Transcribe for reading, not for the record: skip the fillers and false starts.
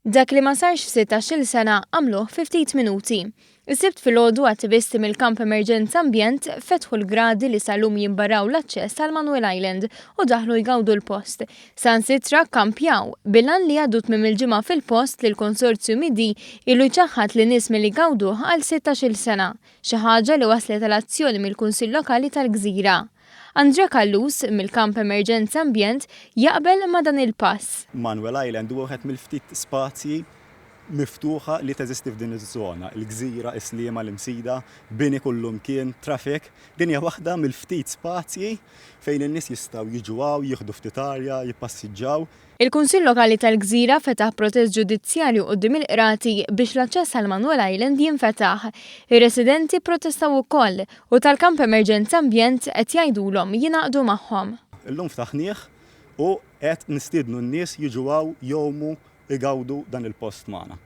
Dak li ma sarx f'16-il sena għamluh fi ftit minuti. Is-sibt filgħodu attivisti mill-kamp Emerġenza Ambjent fetħu l-gradi li salum jimbaraw l-aċċess għal Manuel Island u daħlu jgawdu l-post. Sansitra kkampjaw bilan li għaddu tmiem il-ġimgħa fil-post li l-konsorzju Midi ilu jċaħħad li nies milli jgawduh għal 16-il sena, xi ħaġa li waslet għal azzjoni mill-Kunsill Lokali tal-Gżira. Andrea Kallus mill-kamp Emerġenza Ambjent jaqbel ma' dan il-pass. Manuel Island huwa wieħed mill-ftit spazji miftuħa li teżisti f'din iż-żona. Il-Gżira, Sliema, l-Imsida, bini kullum kien, traffic. Din hija waħda mill-ftit spazji fejn in-nies jistgħu jiġu hawn, jieħdu ftit arja, jippassiġġaw. Il-Kunsill Lokali tal-Gżira fetaħ protest ġudizzjarju quddiem il-qrati biex l-aċċess għal Manuel Island jinfetaħ. Ir-residenti protestaw ukoll u tal-kamp Emerġenza Ambjent qed jgħidulhom jingħaqdu magħhom. Illum ftaħnieh u qed nistiednu n-nies jiġu hawn jgħumu igawdu dan il-post magħna.